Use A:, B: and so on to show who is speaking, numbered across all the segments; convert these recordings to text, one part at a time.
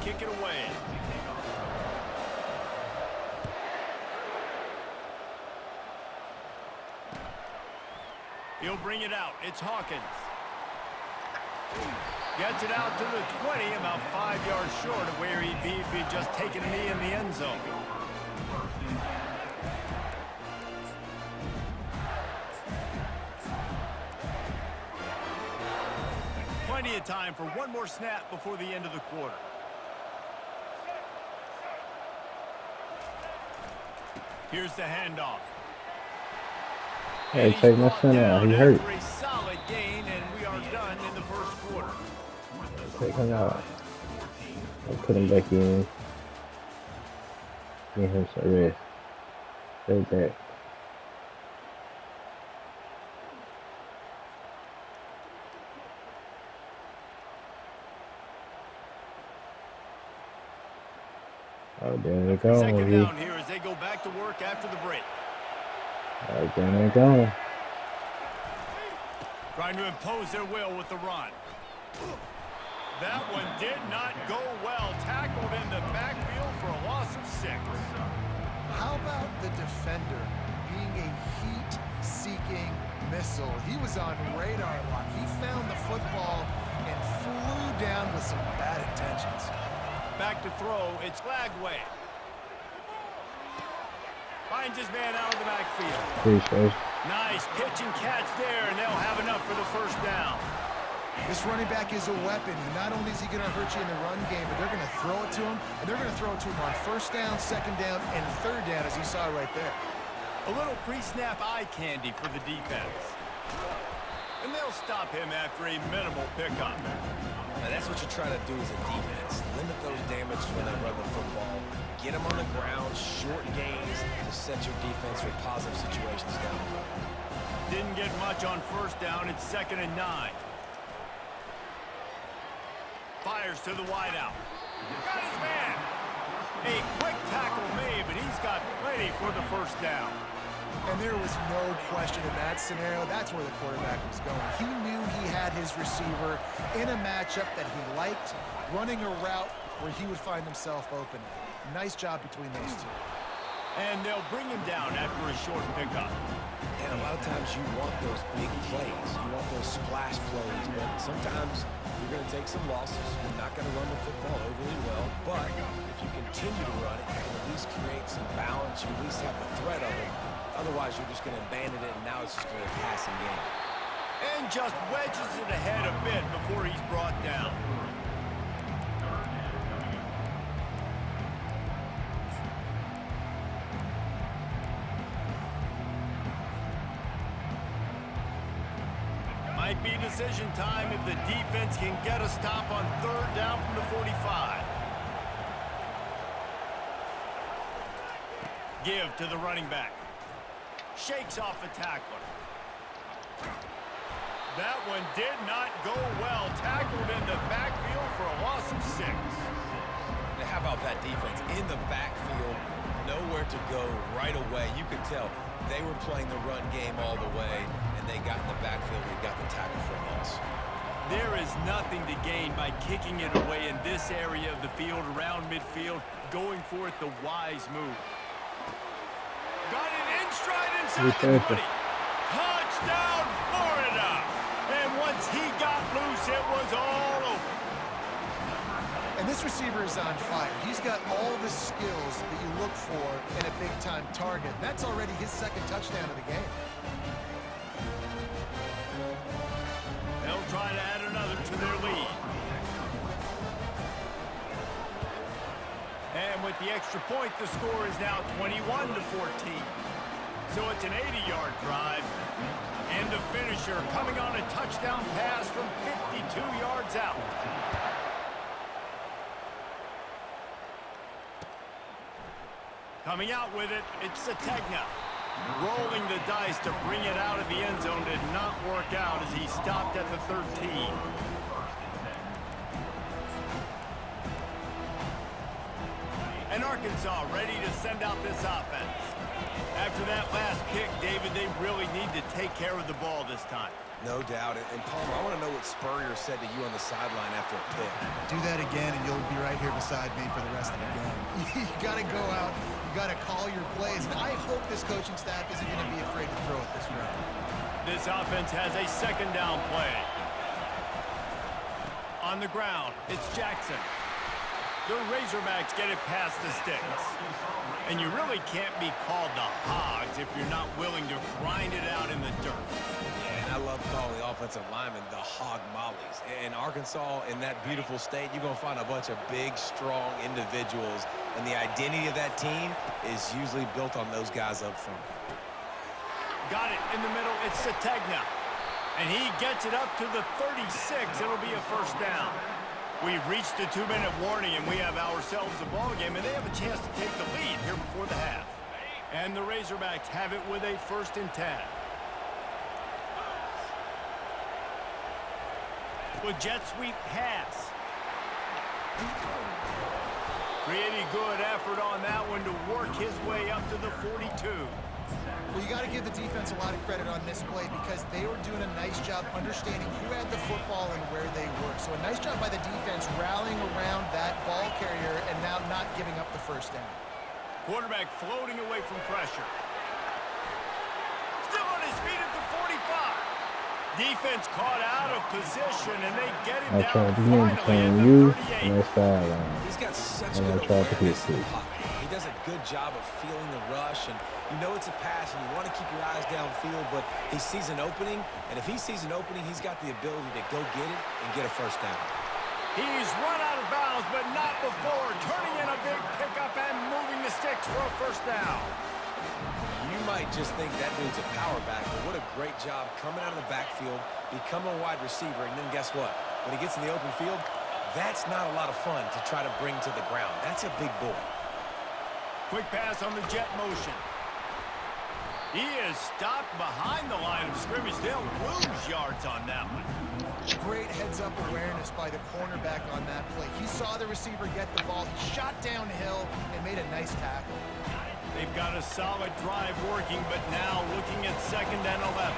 A: kick it away. He'll bring it out. It's Hawkins. Gets it out to the 20, about 5 yards short of where he'd be if he'd just taken a knee in the end zone. Plenty of time for one more snap before the end of the quarter. Here's the handoff.
B: Hey, take my son out. He hurt.
A: A solid gain, and we are done in the first quarter.
B: Take him out. I'll put him back in. Give him some rest. Stay back. Oh, there they go.
A: Second down here as they go back to work after the break.
B: All right, there they go.
A: Trying to impose their will with the run. That one did not go well. Tackled in the backfield for a loss of 6.
C: How about the defender being a heat-seeking missile? He was on radar lock. He found the football and flew down with some bad intentions.
A: Back to throw. It's Lagway. Finds his man out of the backfield.
B: Appreciate it.
A: Nice pitch and catch there, and they'll have enough for the first down.
C: This running back is a weapon. Not only is he going to hurt you in the run game, but they're going to throw it to him, and they're going to throw it to him on first down, second down, and third down, as you saw right there.
A: A little pre-snap eye candy for the defense. And they'll stop him after a minimal pickup.
D: Now that's what you try to do as a defense. Limit those damages when they run the football. Get them on the ground, short gains to set your defense for positive situations down the road.
A: Didn't get much on first down. It's 2nd and 9. Fires to the wideout. Got his man. A quick tackle made, but he's got plenty for the first down.
C: And there was no question in that scenario. That's where the quarterback was going. He knew he had his receiver in a matchup that he liked, running a route where he would find himself open. Nice job between those two.
A: And they'll bring him down after a short pickup.
D: And a lot of times you want those big plays. You want those splash plays. But sometimes you're going to take some losses. You're not going to run the football overly well. But if you continue to run it, you can at least create some balance. You at least have the threat of it. Otherwise, you're just going to abandon it, and now it's just going to be a passing game.
A: And just wedges it ahead a bit before he's brought down. Might be decision time if the defense can get a stop on third down from the 45. Give to the running back. Shakes off the tackler. That one did not go well. Tackled in the backfield for a loss of 6.
D: Now, how about that defense? In the backfield, nowhere to go right away. You could tell they were playing the run game all the way, and they got in the backfield and got the tackle for a loss.
A: There is nothing to gain by kicking it away in this area of the field, around midfield, going for it the wise move. Got it in stride inside the 20. Touchdown, Florida! And once he got loose, it was all over.
C: And this receiver is on fire. He's got all the skills that you look for in a big-time target. That's already his 2nd touchdown of the game.
A: They'll try to add another to their lead. And with the extra point, the score is now 21-14. So it's an 80-yard drive. And the finisher coming on a touchdown pass from 52 yards out. Coming out with it, it's Sategna. Rolling the dice to bring it out of the end zone did not work out as he stopped at the 13. And Arkansas ready to send out this offense. After that last pick, David, they really need to take care of the ball this time.
D: No doubt. And Palmer, I want to know what Spurrier said to you on the sideline after a pick.
C: Do that again, and you'll be right here beside me for the rest of the game. You got to go out. You got to call your plays. And I hope this coaching staff isn't going to be afraid to throw it this round.
A: This offense has a second down play. On the ground, it's Jackson. The Razorbacks get it past the sticks. And you really can't be called the Hogs if you're not willing to grind it out in the dirt.
D: Yeah, and I love calling the offensive linemen the hog mollies. In Arkansas, in that beautiful state, you're going to find a bunch of big, strong individuals. And the identity of that team is usually built on those guys up front.
A: Got it in the middle. It's Sategna. And he gets it up to the 36. It'll be a first down. We've reached the 2-minute warning, and we have ourselves a ball game, and they have a chance to take the lead here before the half. And the Razorbacks have it with a 1st and 10. With jet sweep pass. Pretty good effort on that one to work his way up to the 42.
C: Well, you got to give the defense a lot of credit on this play because they were doing a nice job understanding who had the football and where they were. So a nice job by the defense rallying around that ball carrier and now not giving up the first down.
A: Quarterback floating away from pressure. Still on his feet at the 45. Defense caught out of position, and they get him down finally at the 38.
D: He's got such good awareness in the pocket. He does a good job of feeling the rush, and you know it's a pass, and you want to keep your eyes downfield, but he sees an opening, and if he sees an opening, he's got the ability to go get it and get a first down.
A: He's run out of bounds, but not before turning in a big pickup and moving the sticks for a first down.
D: You might just think that dude's a power back, but what a great job coming out of the backfield, become a wide receiver, and then guess what? When he gets in the open field, that's not a lot of fun to try to bring to the ground. That's a big boy.
A: Quick pass on the jet motion. He is stopped behind the line of scrimmage. They'll lose yards on that one.
C: Great heads-up awareness by the cornerback on that play. He saw the receiver get the ball. He shot downhill and made a nice tackle.
A: They've got a solid drive working, but now looking at 2nd and 11.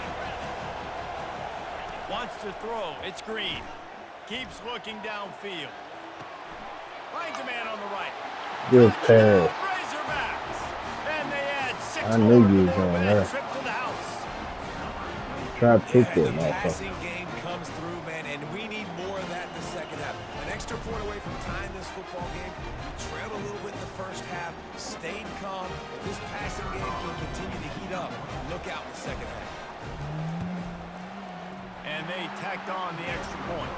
A: Wants to throw. It's Green. Keeps looking downfield. Finds a man on the right.
B: Good pass.
A: Razorbacks. And they add 6
B: I knew
A: more
B: you was
A: to their
B: on
A: red
B: that.
A: trip to the house.
B: Try to pick
D: The
B: that motherfucker.
D: passing game comes through, man, and we need more of that in the second half. An extra point away from tying this football game. We trailed a little bit in the first half, stayed calm. If this passing game can continue to heat up, look out in the second half.
A: And they tacked on the extra point.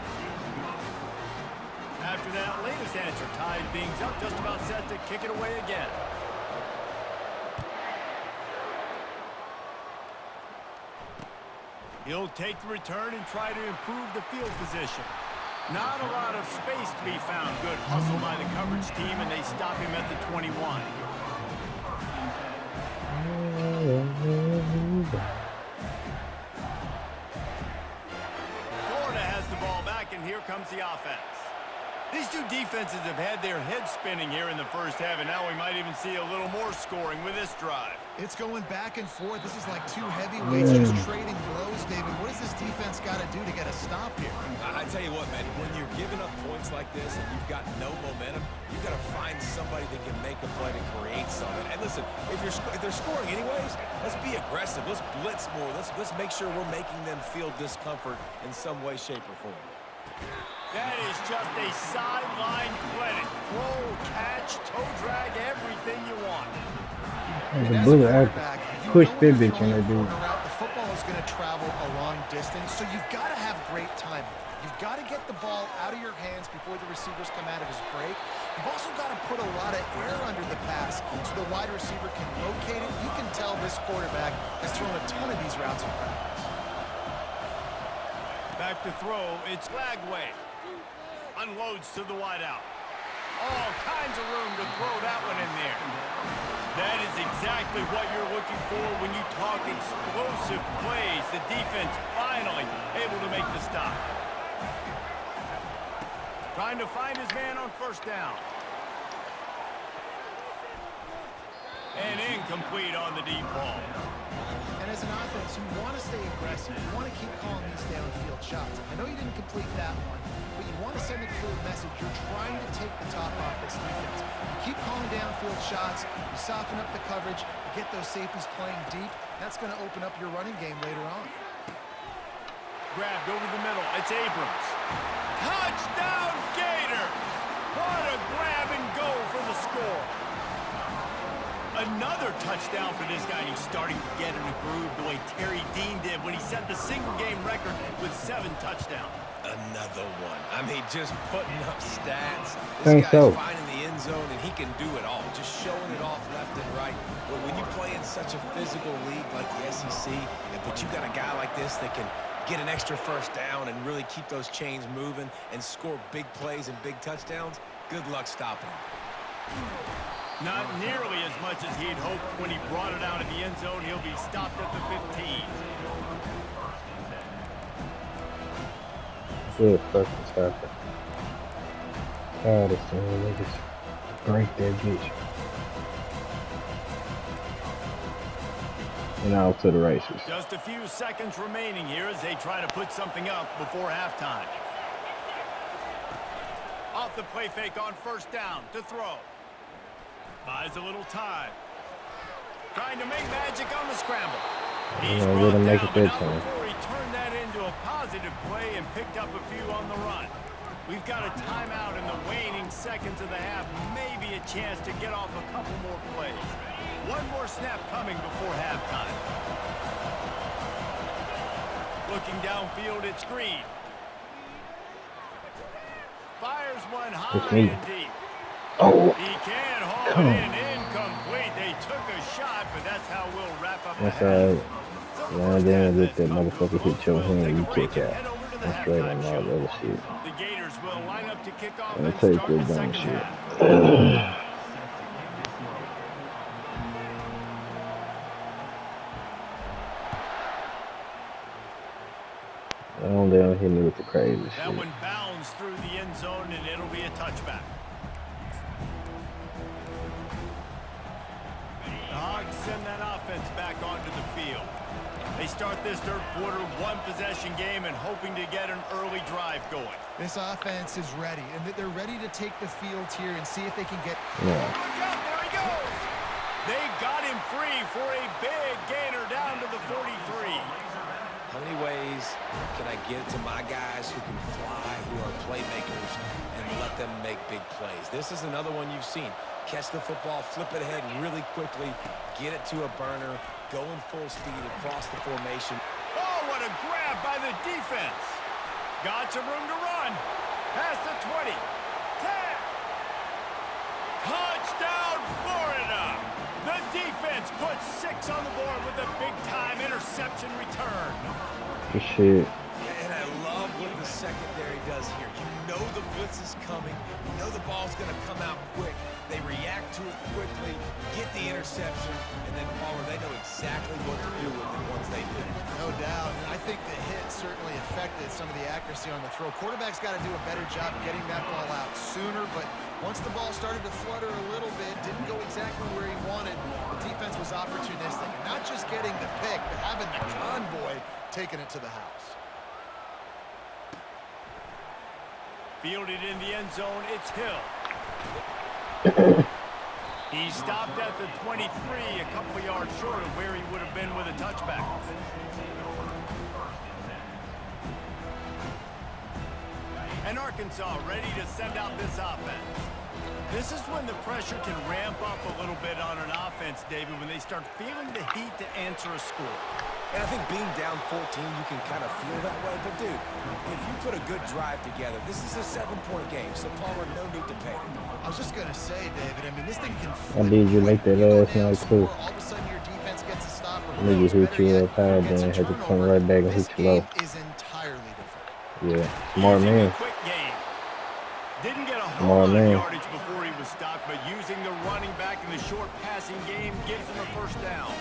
A: After that latest answer tied things up, just about set to kick it away again. He'll take the return and try to improve the field position. Not a lot of space to be found. Good hustle by the coverage team, and they stop him at the 21. Florida has the ball back, and here comes the offense. These two defenses have had their heads spinning here in the first half, and now we might even see a little more scoring with this drive.
C: It's going back and forth. This is like two heavyweights just trading blows, David. What does this defense got to do to get a stop here?
D: I tell you what, man, when you're giving up points like this and you've got no momentum, you've got to find somebody that can make a play to create something. And listen, if they're scoring anyways, let's be aggressive. Let's blitz more. Let's make sure we're making them feel discomfort in some way, shape, or form.
A: That is just a sideline credit. Throw, catch, toe drag, everything you want.
B: The bullet out push that bitch in there, dude.
C: The football is going to travel a long distance, so you've got to have great timing. You've got to get the ball out of your hands before the receivers come out of his break. You've also got to put a lot of air under the pass so the wide receiver can locate it. You can tell this quarterback has thrown a ton of these routes in practice.
A: Back to throw, it's Lagway. Unloads to the wideout. All kinds of room to throw that one in there. That is exactly what you're looking for when you talk explosive plays. The defense finally able to make the stop. Trying to find his man on first down. And incomplete on the deep ball.
C: And as an offense, you want to stay aggressive. You want to keep calling these downfield shots. I know you didn't complete that one, but you want to send a clear message. You're trying to take the top off this defense. You keep calling downfield shots. You soften up the coverage. You get those safeties playing deep. That's going to open up your running game later on.
A: Grabbed over the middle. It's Abrams. Touchdown, Gator! What a grab and go for the score. Another touchdown for this guy. He's starting to get in a groove the way Terry Dean did when he set the single-game record with 7 touchdowns.
D: Another one. I mean, just putting up stats. This
B: Think
D: guy's
B: so.
D: finding the end zone, and he can do it all. Just showing it off left and right. But when you play in such a physical league like the SEC, but you got a guy like this that can get an extra first down and really keep those chains moving and score big plays and big touchdowns, good luck stopping him.
A: Not nearly as much as he'd hoped when he brought it out of the end zone. He'll be stopped at the 15.
B: Good fucking tackle. God, this thing, niggas break that bitch. And out to the races.
A: Just a few seconds remaining here as they try to put something up before halftime. Off the play fake on first down to throw. Buys a little time. Trying to make magic on the scramble. He's
B: let him make it
A: down,
B: that
A: but
B: time.
A: not before he turned that into a positive play and picked up a few on the run. We've got a timeout in the waning seconds of the half. Maybe a chance to get off a couple more plays. One more snap coming before halftime. Looking downfield, it's Green. Fires one high and deep.
B: Oh,
A: He can't haul it in. Incomplete. They took a shot, but that's how we'll wrap up the
B: that's
A: half.
B: alright. Now then, let that motherfucker hit your hand, you kick out. I'm straight on all the other shit.
A: The Gators will line up to kick off
B: And
A: and
B: take
A: start
B: this
A: the
B: dumb
A: second
B: shit.
A: half.
B: Down hit me with the crazy
A: That
B: shit.
A: one bounds through the end zone, and it'll be a touchback. The Hogs send that offense back onto the field. They start this third quarter, one-possession game, and hoping to get an early drive going.
C: This offense is ready, and they're ready to take the field here and see if they can get...
B: Yeah.
A: Look out, there he goes! They got him free for a big gainer down to the 43.
D: How many ways can I get to my guys who can fly, who are playmakers, and let them make big plays? This is another one you've seen. Catch the football, flip it ahead really quickly, get it to a burner, go in full speed across the formation.
A: Oh, what a grab by the defense. Got some room to run. Past the 20. 10. Touchdown, Florida. The defense puts 6 on the board with a big-time interception return.
B: Good shit.
D: And I love what the secondary does here. You know the blitz is coming. You know the ball's going to come out quick. They react to it quickly, get the interception, and then, Palmer, they know exactly what to do with it once they do.
C: No doubt, and I think the hit certainly affected some of the accuracy on the throw. Quarterback's got to do a better job getting that ball out sooner, but once the ball started to flutter a little bit, didn't go exactly where he wanted, the defense was opportunistic. Not just getting the pick, but having the convoy taking it to the house.
A: Fielded in the end zone, it's Hill. He stopped at the 23, a couple yards short of where he would have been with a touchback. And Arkansas ready to send out this offense. This is when the pressure can ramp up a little bit on an offense, David, when they start feeling the heat to answer a score.
D: And I think being down 14, you can kind of feel that way. But, dude, if you put a good drive together, this is a 7-point game, so Palmer, no need to pay.
C: I was just going to say, David, I mean, this thing can
B: I need you like that last night, too.
C: All of a sudden, your defense gets a stop.
B: Nigga hit you up high, then had to come right back and hit you low.
C: Is entirely different.
B: Yeah, smart
A: Using
B: man.
A: a quick game. Didn't get a
B: Smart
A: whole lot of
B: man.
A: yardage before he was stopped, but using the running back in the short passing game gives him a first down.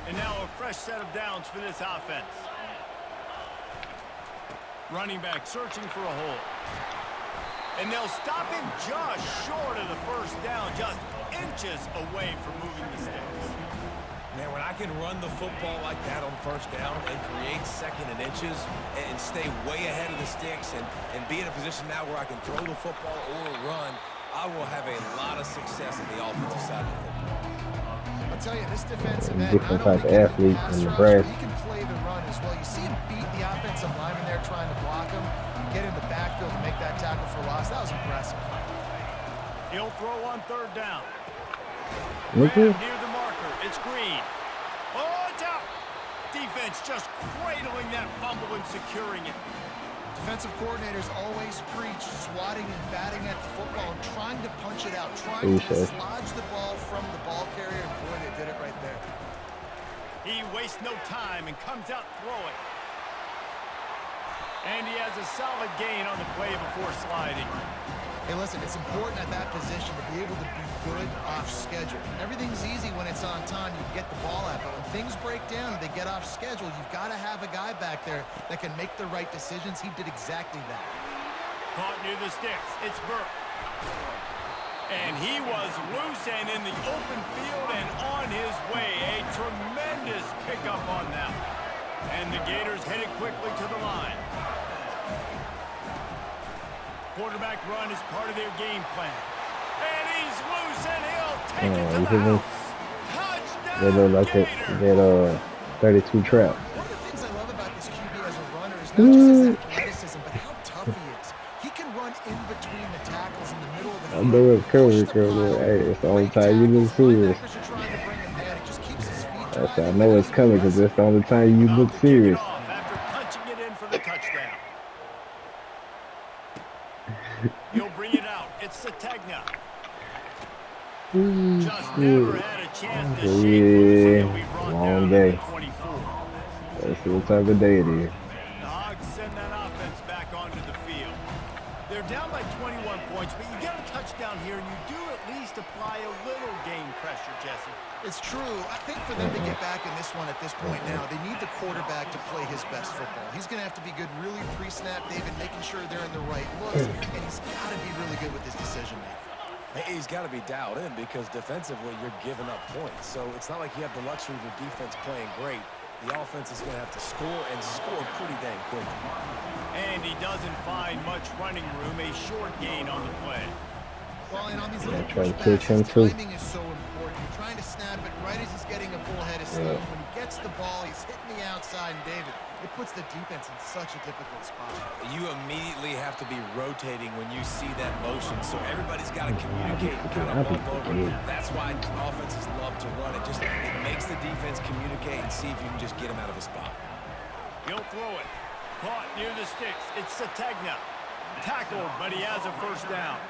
A: And now a fresh set of downs for this offense. Running back searching for a hole. And they'll stop him just short of the first down, just inches away from moving the sticks.
D: Man, when I can run the football like that on first down and create second and inches and stay way ahead of the sticks and be in a position now where I can throw the football or run, I will have a lot of success on the offensive side of the football.
C: I'll tell you, this defensive end,
B: Different
C: not
B: type
C: only
B: of
C: can he
B: athlete
C: pass
B: in
C: rush,
B: Nebraska.
C: but he can play the run as well. You see him beat the offensive lineman there trying to block him, get in the backfield to make that tackle for loss. That was impressive.
A: He'll throw on third down.
B: Look
A: Graham
B: at
A: near the marker. It's Green. Oh, it's out. Defense just cradling that fumble and securing it.
C: Defensive coordinators always preach swatting and batting at the football and trying to punch it out, trying to dislodge the ball from the ball carrier, and boy, they did it right there.
A: He wastes no time and comes out throwing. And he has a solid gain on the play before sliding.
C: Hey, listen, it's important at that position to be able to be good off schedule. Everything's easy when it's on time. You get the ball out, but when things break down and they get off schedule, you've got to have a guy back there that can make the right decisions. He did exactly that.
A: Caught near the sticks. It's Burke. And he was loose and in the open field and on his way. A tremendous pickup on that. And the Gators headed quickly to the line. Quarterback run is part of their game plan. And he's loose and he'll take it to the house. Touchdown,
B: they look like
A: Gators!
B: that 32 trap.
C: One of the things I love about this QB as a runner is not just his athleticism, but how tough he is. He can run in between the tackles in the middle of the
B: I
C: field.
B: know it's cool,
C: push the pile,
B: hey, it's the only
C: break
B: time you look
C: tackles,
B: serious.
C: linebackers are trying to bring him down. He just keeps his feet
B: That's
C: dry.
B: I know it's coming because that's the only time you look
A: About to kick it
B: serious.
A: off after punching it in for the touchdown. He'll bring it out. It's Sategna. Just never had a chance to shake loose, and he'll be brought
B: long
A: down
B: day.
A: to the 24.
B: Let's see what type of day it is.
A: The Hogs send that offense back onto the field. They're down by 21 points, but you get a touchdown here, and you do at least apply a little game pressure, Jesse.
C: It's true. I think for them to get back in this one at this point now, they need the quarterback to play his best football. He's going to have to be good really pre-snap, David, making sure they're in the right looks, and he's got to be really good with his decision-making.
D: He's got to be dialed in because defensively you're giving up points. So it's not like you have the luxury of your defense playing great. The offense is going to have to score and score pretty dang quickly.
A: And he doesn't find much running room, a short gain on the play.
C: Well, and on these little
B: Try to
C: pushbacks,
B: catch him
C: his
B: too.
C: timing is so important. You're trying to snap it right as he's getting a full head of steam. When he gets the ball, he's hitting the outside, and David, it puts the defense in such a difficult spot.
D: You immediately have to be rotating when you see that motion, so everybody's got to communicate and kind of bump over. That's why offenses love to run it. It makes the defense communicate and see if you can just get him out of a spot.
A: He'll throw it. Caught near the sticks. It's Sategna. Tackled, but he has a first down.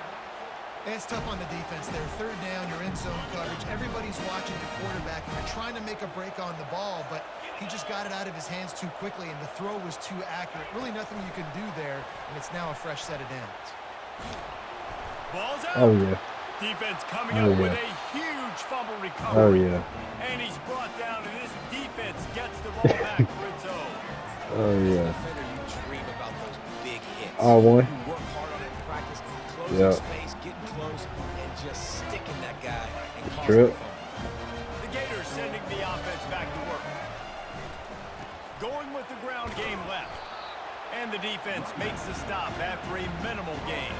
C: It's tough on the defense there. Third down, you're in zone coverage. Everybody's watching the quarterback, and you're trying to make a break on the ball, but he just got it out of his hands too quickly, and the throw was too accurate. Really nothing you can do there, and it's now a fresh set of downs.
A: Ball's out.
B: Oh yeah.
A: Defense coming
B: Oh,
A: up
B: yeah.
A: with a huge fumble recovery.
B: Oh yeah.
A: And he's brought down, and this defense gets the ball back for its own.
B: Oh yeah.
D: Defender, you dream about those big hits.
B: R1.
D: You work hard on it in practice, closing
B: Yeah.
D: space, getting close, and just sticking that guy and causing
B: Trip.
D: the fumble.
A: The Gators sending the offense back to work. Going with the ground game left. And the defense makes the stop after a minimal gain.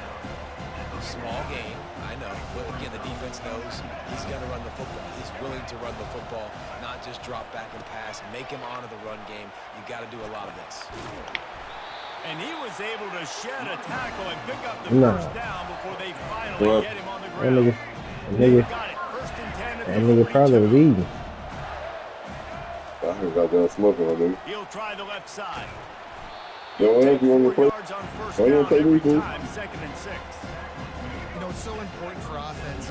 D: Small game, I know, but again, the defense knows he's going to run the football. He's willing to run the football, not just drop back and pass, make him honor the run game. You got to do a lot of this.
A: And he was able to shed a tackle and pick up the
B: No.
A: first down before they finally
B: Well,
A: get him on the
B: That
A: ground.
B: nigga,
A: Got it. First and 10 at
B: that
A: the
B: nigga probably
A: 42.
B: was eating.
E: I heard about that smoking, my nigga.
A: He'll try the left side.
E: Yo,
A: Take
E: you want me
A: 4
E: to play?
A: yards on first
E: Oh, you
A: down
E: wanna play
A: every
E: me, dude?
A: time, 2nd and 6.
C: You know, it's so important for offenses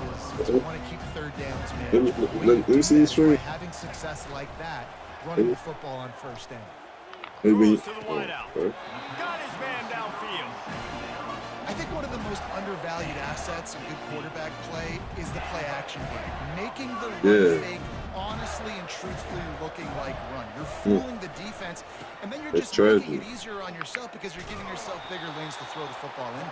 C: to want to keep third downs, man.
E: Let me-
C: The way
E: let-
C: you
E: let me
C: do
E: see
C: that
E: his
C: is by
E: string.
C: having success like that, running the football on first down.
E: Maybe.
A: Throws to the wideout.
E: Okay.
A: Got his man downfield.
C: I think one of the most undervalued assets of good quarterback play is the play action game. Making the run
E: Yeah.
C: fake honestly and truthfully looking like run. You're fooling the defense, and then you're
E: It's
C: just making
E: tragic.
C: it easier on yourself because you're giving yourself bigger lanes to throw the football into.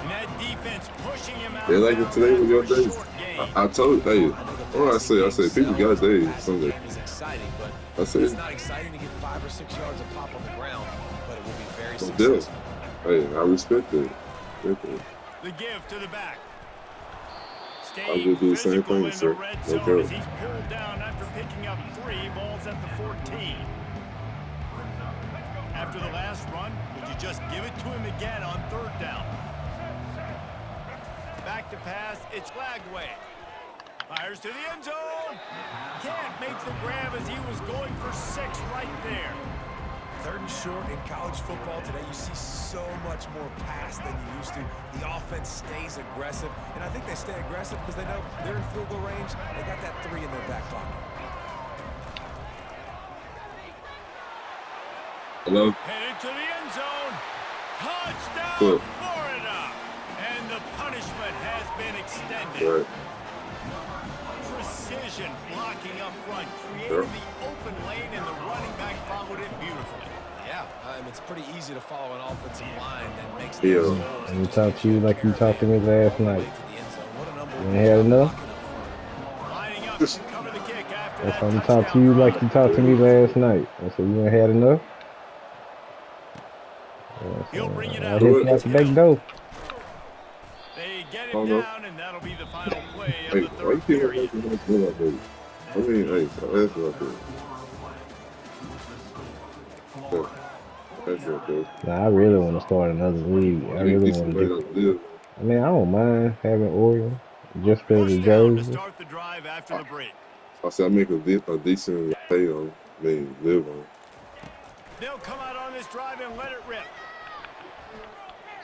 A: And that defense pushing him out
E: They
A: of
E: like it
A: bounds
E: today with your
A: after a
E: days.
A: short gain.
E: I told hey,
D: I know the
E: what I
D: passing
E: said, people
D: game
E: got
D: sells, the
E: days
D: passing
E: Sunday.
D: game is exciting, but
E: I said,
D: it's not exciting to get 5 or 6 yards of pop on the ground, but it will be very
E: no deal.
D: successful.
E: Hey, I respect it.
A: The give to the back.
E: I would do the same
A: Physical
E: thing,
A: in
E: sir.
A: the red
E: No
A: zone as
E: doubt.
A: he's pulled down after picking up 3 balls at the 14. After the last run, would you just give it to him again on 3rd down? Back to pass, it's Lagway. Fires to the end zone. Can't make the grab as he was going for 6 right there.
D: 3rd and short in college football today, you see so much more pass than you used to. The offense stays aggressive, and I think they stay aggressive because they know they're in field goal range. They got that 3 in their back pocket.
E: Hello?
A: Headed to the end zone. Touchdown,
E: Good.
A: Florida. And the punishment has been extended.
E: Right.
A: Precision blocking up front, created the open lane, and the running back followed it beautifully.
D: Yeah, it's pretty easy to follow an offensive line that makes
E: Yeah.
D: those holes.
B: Let me talk to you like you talked to me last night. You ain't
D: You
B: had enough?
A: Lining up
E: Just-
A: to cover the kick after
B: That's
A: that
B: why I'm
A: touchdown
B: talking to you like
A: run.
B: you talked to me last night. I said, you ain't had enough?
A: He'll bring it
B: I
A: out.
B: hit you out the back door.
A: They get
E: Oh,
A: him
E: no.
A: down, and that'll be the final play of
E: Hey,
A: the
E: why you
A: 3rd
E: keep
A: period.
E: making that good like that? I mean, hey, that's what I do. Yeah. That's what I do.
B: Nah, I really want to start another league. I
E: You
B: really
E: need
B: want
E: somebody
B: to
E: to
B: do.
E: live.
B: I mean, I don't mind having Oregon just for the
A: First down to
B: jersey.
A: start the drive after the break.
E: I said I make a decent pay on, live on.
A: They'll come out on this drive and let it rip.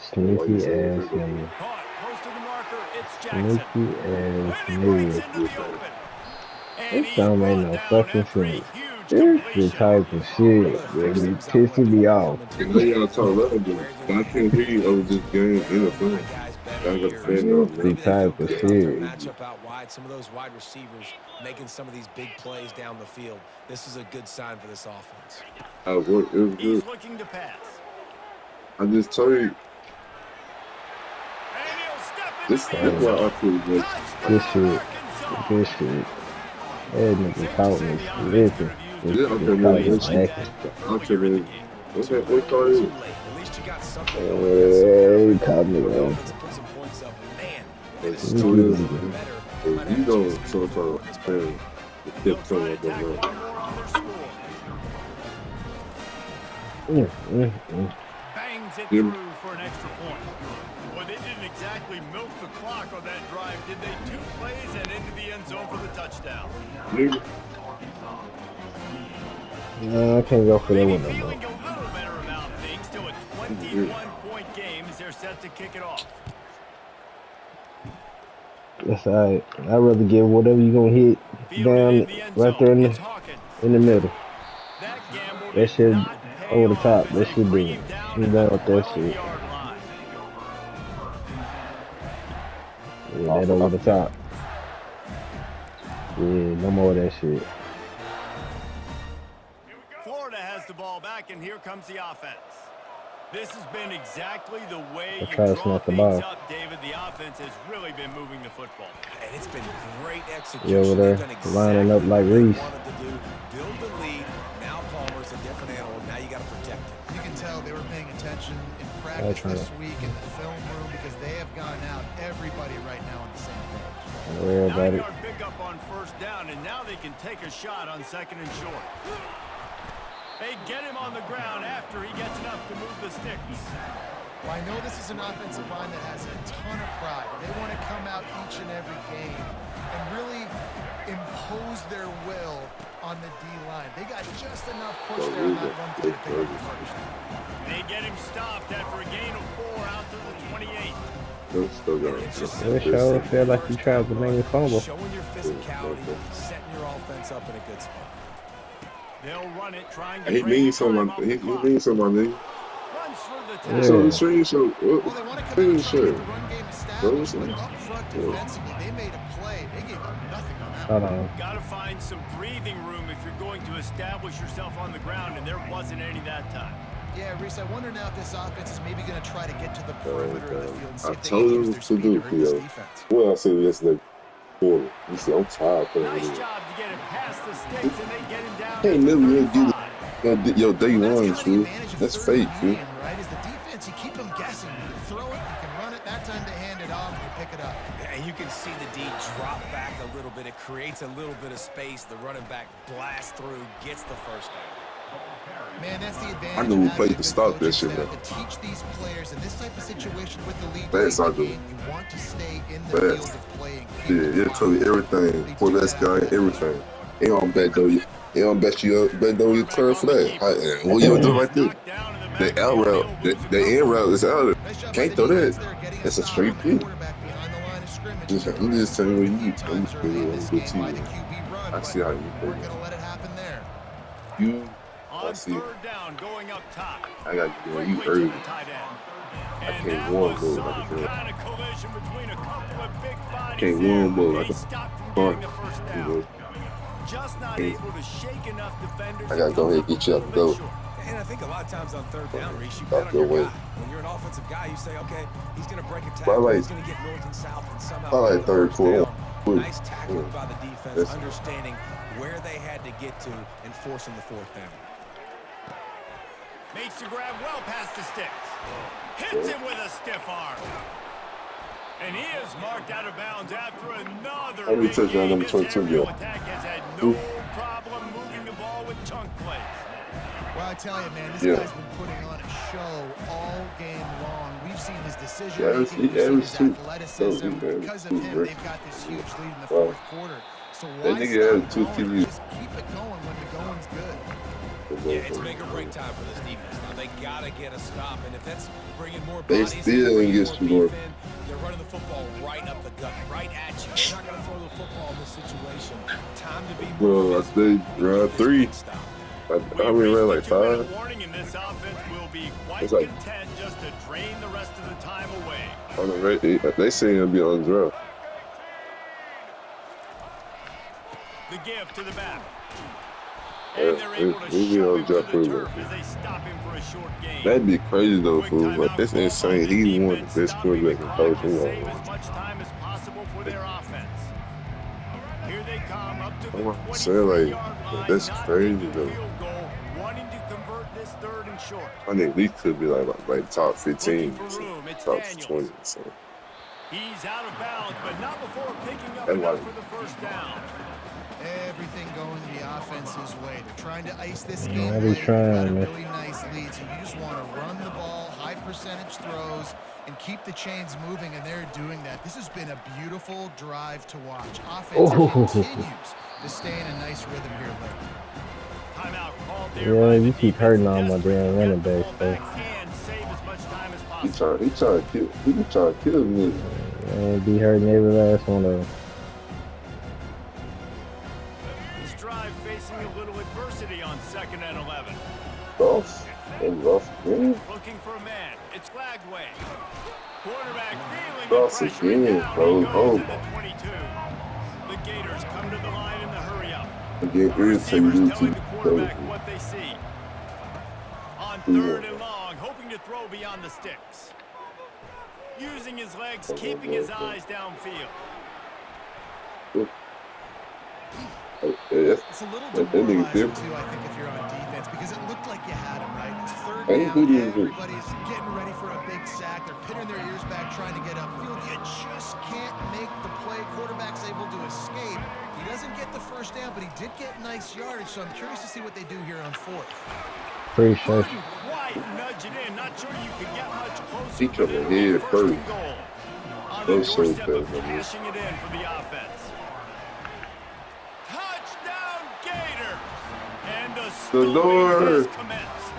B: Sneaky ass nigga.
A: Caught close to the marker. It's Jackson.
B: Sneaky ass
A: And he breaks
B: nigga.
A: into the open. And
B: This
A: he's
B: don't make
A: brought
B: no
A: down
B: fucking
A: after a
B: sense.
A: huge
B: This the
A: completion.
B: type of shit that be pissing me off.
E: I know y'all talk relevant, but I can't hear you over this game in the film. Y'all got the fan on,
B: The
E: man.
B: type of shit.
D: Matchup out wide, some of those wide receivers making some of these big plays down the field. This is a good sign for this offense.
E: I worked. It was
A: He's
E: good.
A: looking to pass.
E: I just told you,
A: And he'll step
E: this
A: into the end
E: is why I
A: zone.
E: feel good.
B: This
A: Touchdown,
B: shit.
A: Arkansas.
B: This shit. That nigga caught me slipping.
E: Yeah,
B: He
E: okay,
B: caught
E: man.
B: me
E: What's
B: slacking.
E: what's that? What call
D: Too
E: it?
D: late. At least you got something
B: Hey,
D: going.
B: he caught me,
D: The
B: man.
D: offense put some points up, and man,
E: It's
D: they
E: two
D: started
E: is.
D: better. They might
E: You
D: have
E: know,
D: a chance to
E: sometimes
D: score this
E: fan, the
A: They'll
E: tip
A: try
E: something
A: to
E: like that,
A: tack
E: man.
A: one more on their score. Bangs it
E: Yeah.
A: through for an extra point. Well, they didn't exactly milk the clock on that drive, did they? 2 plays and into the end zone for the touchdown.
E: Nigga,
B: No, I can't go for that
A: Maybe
B: one no more.
A: feeling a little better about things. Still a 21-point game as they're set to kick it off.
B: That's alright. I'd rather get whatever you gonna hit
A: Fielded
B: down
A: in the end
B: right there
A: zone.
B: in
A: It's
B: the
A: Hawkins.
B: middle.
A: That gamble
B: That
A: did
B: shit
A: not pay
B: over the
A: off
B: top.
A: as
B: That
A: they
B: shit do
A: bring
B: it.
A: him down
B: I'm
A: at
B: done
A: the
B: with that shit.
A: 12-yard line.
B: Yeah, that over the top. Yeah, no more of that shit.
A: Florida has the ball back, and here comes the offense. This has been exactly the way
B: I
A: you
B: try to
A: draw
B: snap the
A: things
B: ball.
A: up, David. The offense has really been moving the football.
D: And it's been great execution.
B: You over there
D: They've done
B: lining up
D: exactly
B: like
D: what they
B: Reese.
D: wanted to do. Build the lead. Now Palmer's a different animal. Now you got to protect it.
C: You can tell they were paying attention in
B: I
C: practice
B: try
C: this
B: to-
C: week in the film room because they have gotten out everybody right now on the same page.
B: Don't worry about it.
A: 9-yard pickup on first down, and now they can take a shot on 2nd and short. They get him on the ground after he gets enough to move the sticks.
C: Well, I know this is an offensive line that has a ton of pride. They want to come out each and every game and really impose their will on the D-line. They got just enough push there on that one play to pick up the first.
A: They get him stopped after a gain of 4 out to the 28.
E: that's still got
D: It's just
B: It sure feel like you tried to make me fumble.
D: showing your physicality, setting your offense up in a good spot.
A: They'll run it, trying to
E: He
A: break
E: needs
A: time
E: someone.
A: off the
E: He
A: clock.
E: needs somebody.
A: Runs for the
B: Yeah.
A: tackle.
E: So the screen show.
C: Well, they want to come out and try to
E: Sure.
C: get the run game established, but up front defensively, they made a play. They gave up nothing on that
B: Hold on.
A: Got to find some breathing room if you're going to establish yourself on the ground, and there wasn't any that time.
C: Yeah, Reese, I wonder now if this offense is maybe going to try to get to the perimeter of the field and see
E: I
C: if they
E: told
C: can
E: him
C: use their
E: to
C: speed
E: do
C: to
E: it,
C: hurt this
E: yo.
C: defense.
E: Well, I said yesterday quarter. You see, I'm tired of
A: Nice
E: playing.
A: job to get him past the sticks, and they get him down
E: Can't
A: to
E: never really do
A: 35.
E: it. Yo, day
C: Well,
E: one,
C: that's kind
E: fool.
C: of the advantage of
E: That's
C: third
E: fake,
C: and
E: fool.
C: medium, right? Is the defense, you keep them guessing. You can throw it, you can run it. That time they hand it off and they pick it up.
D: And you can see the D drop back a little bit. It creates a little bit of space. The running back blasts through, gets the first down.
C: Man, that's the advantage.
E: I know who
C: of having
E: played
C: a
E: to
C: good
E: stop that
C: coaching
E: shit,
C: staff
E: though.
C: to teach these players in this type of situation with the lead
E: That's
C: late
E: I
C: in the
E: do.
C: game. You want to stay in the
E: Facts.
C: field of play and keep
E: Yeah,
C: the
E: yeah,
C: clock
E: tell you
C: moving.
E: everything.
C: They
E: For
C: do
E: that
C: that
E: guy,
C: out of
E: everything. They don't bet though. They don't bet you up, bet though you clear for that. What you do right there?
A: Knocked down in the
E: The
A: backfield,
E: out route,
A: he'll
E: the,
A: lose a
E: the in
A: couple.
E: route is out.
C: Nice job by
E: Can't
C: the
E: throw
C: defense
E: that.
C: there, getting a
E: That's a
C: stop
E: straight
C: on the
E: pick.
C: quarterback behind the line of scrimmage.
E: I'm just telling you what you. I'm
C: Times early in this
E: good
C: game by
E: team.
C: the QB run,
E: I
C: but
E: see how you
C: we're
E: play.
C: going to let it happen there.
E: You, I
A: On
E: see.
A: third down, going up top.
E: I got you.
A: Quickly
E: You
A: to
E: early.
A: the tight end.
E: I
A: And
E: can't
A: that
E: warn
A: was
E: though
A: some
E: like that.
A: kind of collision between a couple of big bodies
E: Can't
A: there.
E: warn though
A: And
E: like
A: he
E: a
A: stopped from
E: car.
A: getting the first
E: You
A: down.
E: know.
A: Just not
E: Hey,
A: able to shake enough defenders.
E: I gotta go ahead and get you out the door.
D: And I think a lot of times on third down, Reese, you
E: Stop
D: bet on
E: your
D: your
E: way.
D: guy. When you're an offensive guy, you say, okay, he's going to break a
E: But I
D: tackle.
E: like,
D: He's going to get north and south and somehow
E: I
D: get
E: like
D: the
E: third
D: first
E: quarter.
D: down. Nice tackling by the defense,
E: That's
D: understanding where they had to get to and forcing the fourth down.
A: Makes the grab well past the sticks. Hits him with a stiff arm. And he is marked out of bounds after another
E: how many
A: big
E: touchdowns
A: gain.
E: number
A: This
E: 22
A: aerial
E: got?
A: attack has had no problem moving the ball with chunk plays.
C: Well, I tell you, man, this
E: Yeah.
C: guy's been putting on a show all game long. We've seen his
E: Yeah,
C: decision-making, we've seen
E: it was
C: his
E: two.
C: athleticism.
E: Man.
C: Because of
E: Two
C: him,
E: great.
C: they've got this huge lead in the
E: Wow.
C: fourth quarter. So
E: That
C: why
E: nigga had
C: stop
E: two
C: going?
E: TDs.
C: Just keep it going when the going's good.
D: Yeah, it's make or break time for this defense. Now they got to get a stop, and if that's bringing more
E: They
D: bodies,
E: still
D: bringing
E: ain't
D: more
E: get
D: beef
E: more.
D: in, they're running the football right up the gut, right at you. They're not going to throw the football in this situation. Time to be more
E: Bro, I
D: physical
E: think
D: and
E: round
D: get this
E: 3.
D: big stop.
E: I
A: We've
E: mean,
A: reached
E: ran
A: the
E: like
A: 2-minute
E: 5.
A: warning, and this offense will be quite
E: It's like
A: content just to drain the rest of the time away.
E: on the right. They say he'll be on draft.
A: The give to the back. And they're able to
E: He'll be
A: shove
E: on
A: him to
E: draft
A: the
E: for
A: turf as they stop him for a short gain.
E: That'd be crazy though,
A: Quick
E: fool. Like
A: timeout
E: that's
A: call by
E: insane.
A: the
E: He won
A: defense,
E: the best
A: stopping
E: quarterback
A: the
E: in
A: clock
E: college
A: to
E: football.
A: save as much time as possible for their offense. Here they come up to the
E: I'm saying, like,
A: 23-yard line,
E: that's
A: not
E: crazy,
A: taking
E: though.
A: field goal, wanting to convert this third and short.
E: I think we could be like top 15,
A: Looking for room, it's
E: top
A: Daniels.
E: 20. So
A: He's out of bounds, but not before picking up
E: That's
A: enough
E: why-
A: for the first down.
C: Everything going the offense's way. They're trying to ice this game
B: Yeah,
C: late.
B: they
C: They've got a
B: trying, man.
C: really nice lead, so you just want to run the ball, high percentage throws, and keep the chains moving, and they're doing that. This has been a beautiful drive to watch. Offense continues to stay in a nice rhythm here lately.
A: Timeout called there
B: Yeah,
A: by
B: you
A: the
B: keep hurting on my
A: desperate to
B: damn
A: get
B: running
A: the
B: backs,
A: ball
B: though.
A: back and save as much time as
E: he
A: possible.
E: trying to kill. He be trying to kill me.
B: And be hurting every last one of them.
A: This drive facing a little adversity on 2nd and 11.
E: Lost and lost again.
A: Looking for a man. It's Lagway. Quarterback feeling
E: Lost
A: the pressure.
E: again,
A: Down
E: bro.
A: he goes
E: Oh.
A: to the 22. The Gators come to the line in the hurry up.
E: I get
A: Receivers
E: irritated
A: telling the quarterback
E: too.
A: what they see. On 3rd and long, hoping to throw beyond the sticks. Using his legs, keeping his eyes downfield.
C: It's a little
E: That nigga
C: demoralizing,
E: different.
C: too, I think, if you're on defense, because it looked like you had him, right? It's third
E: Hey,
C: down,
E: who do you do?
C: everybody's getting ready for a big sack. They're pinning their ears back, trying to get upfield. You just can't make the play. Quarterback's able to escape. He doesn't get the first down, but he did get nice yardage, so I'm curious to see what they do here on 4th.
B: Appreciate you.
A: Couldn't quite nudge it in. Not sure you could get much closer.
E: He
A: but
E: took a
A: it'll be
E: head
A: first
E: first.
A: and goal. On the
E: That was so
A: doorstep of
E: bad, man.
A: cashing it in for the offense. Touchdown Gator! And the stomping
E: Lord.
A: has commenced.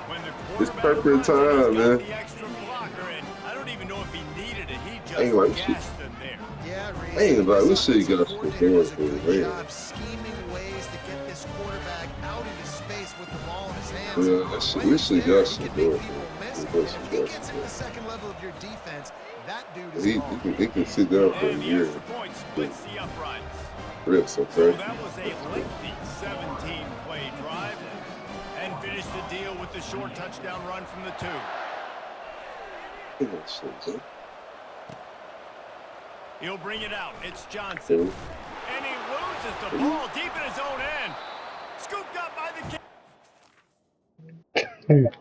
A: When the
E: It's
A: quarterback
E: perfect
A: runs,
E: time,
A: he's got
E: man.
A: the extra blocker, and I don't even know if he needed it. He just
E: Ain't like shit.
A: gassed them there.
C: Yeah, Reese.
E: Hey, but we
C: this
E: should get
C: offensive
E: us
C: coordinator does a
E: prepared for
C: good
E: the
C: job scheming ways to get this quarterback out into space with the ball in his hands.
E: Yeah, that shit-
C: When
E: we
C: he's
E: should
C: there,
E: got
C: he
E: some
C: can make
E: doors,
C: people
E: man.
C: miss.
E: We
C: And
E: got
C: if
E: some
C: he
E: doors.
C: gets into the second level of your defense, That dude is
E: He
C: gone.
E: he can sit down for a
A: And the
E: year.
A: extra point splits the uprights.
E: Real so
A: So
E: crazy.
A: that was a lengthy 17-play drive and finished the deal with the short touchdown run from the 2. He'll bring it out. It's Johnson. And he loses the ball deep in his own end. Scooped up by the kick.